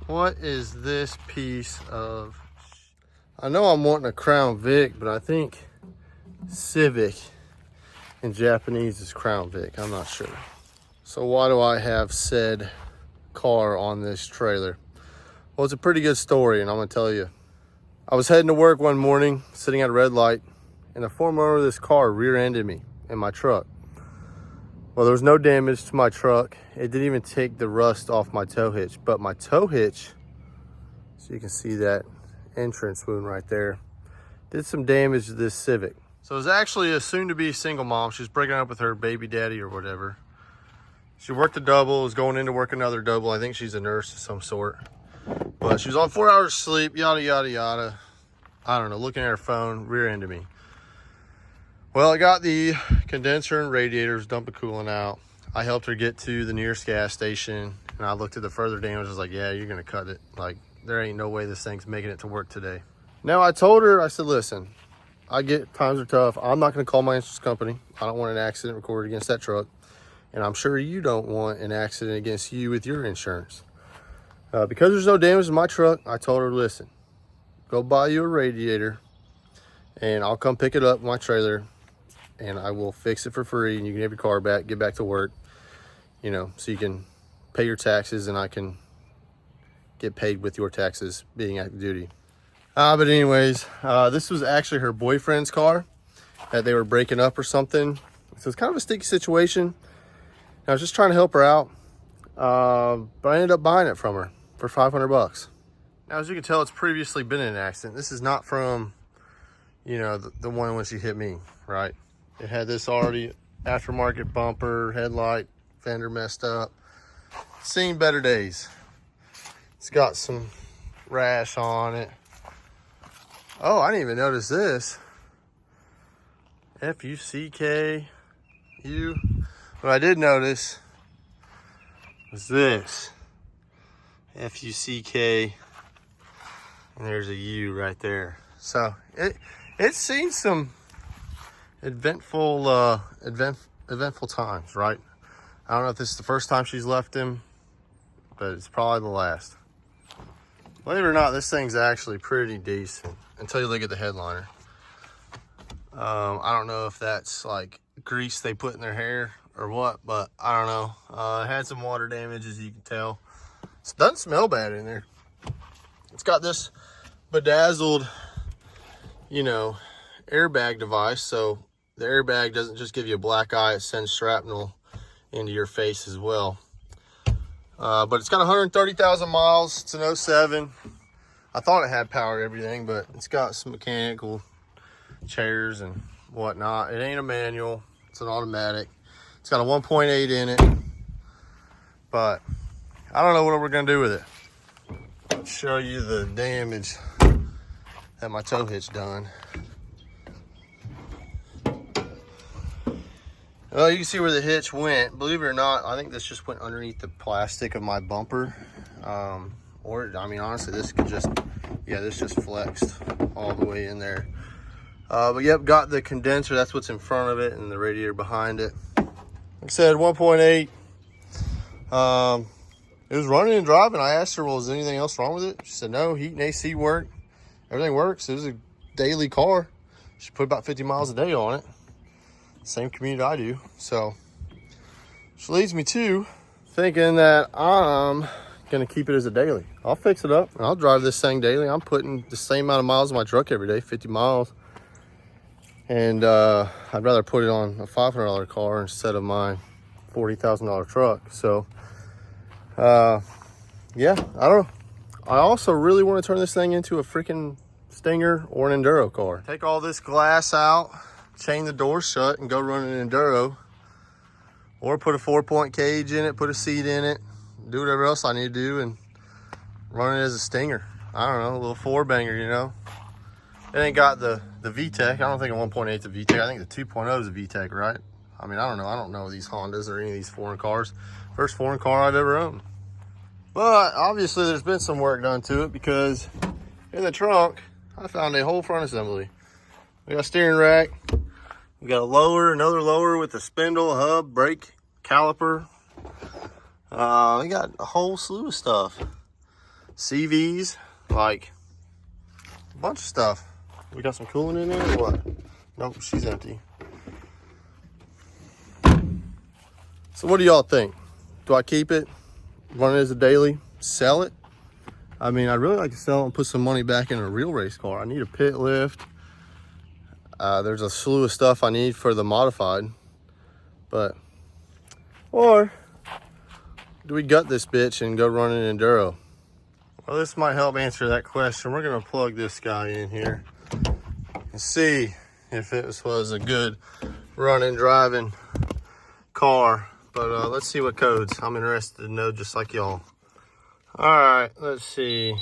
What is this piece of... I know I'm wanting a Crown Vic, but I think Civic in Japanese is Crown Vic. I'm not sure. So why do I have said car on this trailer? Well, it's a pretty good story, and I'm gonna tell you. I was heading to work one morning, sitting at a red light, and the former owner of this car rear-ended me in my truck. Well, there was no damage to my truck. It didn't even take the rust off my tow hitch, but my tow hitch, so you can see that entrance wound right there, did some damage to this Civic. So it was actually a soon-to-be single mom. She was breaking up with her baby daddy or whatever. She worked a double, was going in to work another double. I think she's a nurse of some sort. But she was on 4 hours sleep, yada, yada, yada. I don't know, looking at her phone, rear-ended me. Well, I got the condenser and radiators dumping coolant out. I helped her get to the nearest gas station, and I looked at the further damage. I was like, yeah, you're gonna cut it. Like, there ain't no way this thing's making it to work today. Now, I told her, I said, listen, I get times are tough. I'm not gonna call my insurance company. I don't want an accident recorded against that truck. And I'm sure you don't want an accident against you with your insurance. Because there's no damage to my truck, I told her, listen, go buy you a radiator, and I'll come pick it up in my trailer, and I will fix it for free, and you can have your car back, get back to work, you know, so you can pay your taxes, and I can get paid with your taxes being active duty. But anyways, this was actually her boyfriend's car that they were breaking up or something. So it's kind of a sticky situation. I was just trying to help her out, but I ended up buying it from her for $500. Now, as you can tell, it's previously been in an accident. This is not from, you know, the one when she hit me, right? It had this already aftermarket bumper, headlight, fender messed up. Seen better days. It's got some rash on it. Oh, I didn't even notice this. F-U-C-K-U. What I did notice was this. F-U-C-K. And there's a U right there. So it's seen some eventful times, right? I don't know if this is the first time she's left him, but it's probably the last. Believe it or not, this thing's actually pretty decent until you look at the headliner. I don't know if that's like grease they put in their hair or what, but I don't know. It had some water damage, as you can tell. It doesn't smell bad in there. It's got this bedazzled, you know, airbag device, so the airbag doesn't just give you a black eye, it sends shrapnel into your face as well. But it's got 130,000 miles. It's an 07. I thought it had power and everything, but it's got some mechanical chairs and whatnot. It ain't a manual, it's an automatic. It's got a 1.8 in it, but I don't know what we're gonna do with it. I'll show you the damage that my tow hitch done. Well, you can see where the hitch went. Believe it or not, I think this just went underneath the plastic of my bumper. Or, I mean, honestly, this could just, yeah, this just flexed all the way in there. But yep, got the condenser. That's what's in front of it, and the radiator behind it. Like I said, 1.8. It was running and driving. I asked her, well, is anything else wrong with it? She said, no, heat and AC work. Everything works. It was a daily car. She put about 50 miles a day on it. Same commute I do. So, which leads me to thinking that I'm going to keep it as a daily. I'll fix it up and I'll drive this thing daily. I'm putting the same amount of miles in my truck every day, 50 miles. And I'd rather put it on a $500 car instead of my $40,000 truck. So, yeah, I don't know. I also really want to turn this thing into a freaking Stinger or an Enduro car. Take all this glass out, chain the door shut, and go run an Enduro. Or put a 4-point cage in it, put a seat in it, do whatever else I need to do, and run it as a Stinger. I don't know, a little 4-banger, you know. It ain't got the VTEC. I don't think a 1.8 is a VTEC. I think the 2.0 is a VTEC, right? I mean, I don't know. I don't know these Hondas or any of these foreign cars. First foreign car I've ever owned. But obviously there's been some work done to it, because in the trunk, I found a whole front assembly. We got a steering rack. We got a lower, another lower with a spindle, a hub, brake, caliper. We got a whole slew of stuff. CVs, like a bunch of stuff. We got some coolant in there or what? Nope, she's empty. So what do y'all think? Do I keep it, run it as a daily, sell it? I mean, I'd really like to sell it and put some money back in a real race car. I need a pit lift. There's a slew of stuff I need for the modified. But, or do we gut this bitch and go run an enduro? Well, this might help answer that question. We're gonna plug this guy in here and see if it was a good running, driving car. But let's see what codes. I'm interested to know, just like y'all. All right, let's see.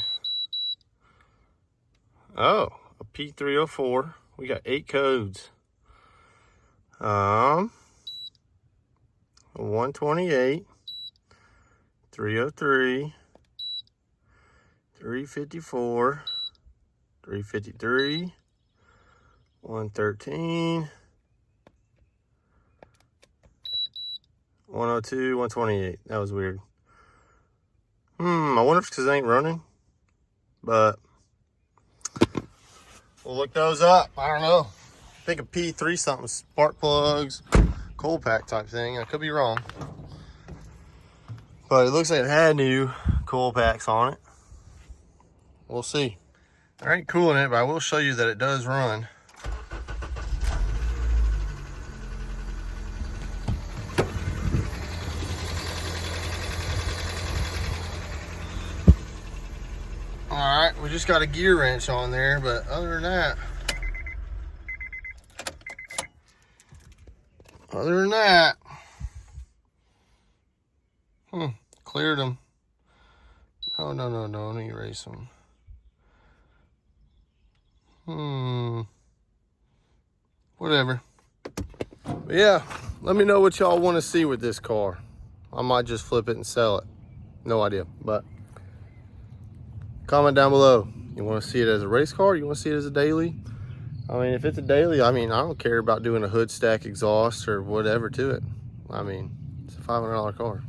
Oh, a P304. We got 8 codes. 128, 303, 354, 353, 113, 102, 128. That was weird. I wonder if it's because it ain't running, but we'll look those up. I don't know. I think a P3 something, spark plugs, cold pack type thing. I could be wrong, but it looks like it had new cold packs on it. We'll see. There ain't cool in it, but I will show you that it does run. All right, we just got a gear wrench on there, but other than that, cleared them. No, don't erase them. Whatever. But yeah, let me know what y'all want to see with this car. I might just flip it and sell it. No idea, but comment down below. You want to see it as a race car? You want to see it as a daily? I mean, if it's a daily, I mean, I don't care about doing a hood stack exhaust or whatever to it. I mean, it's a $500 car.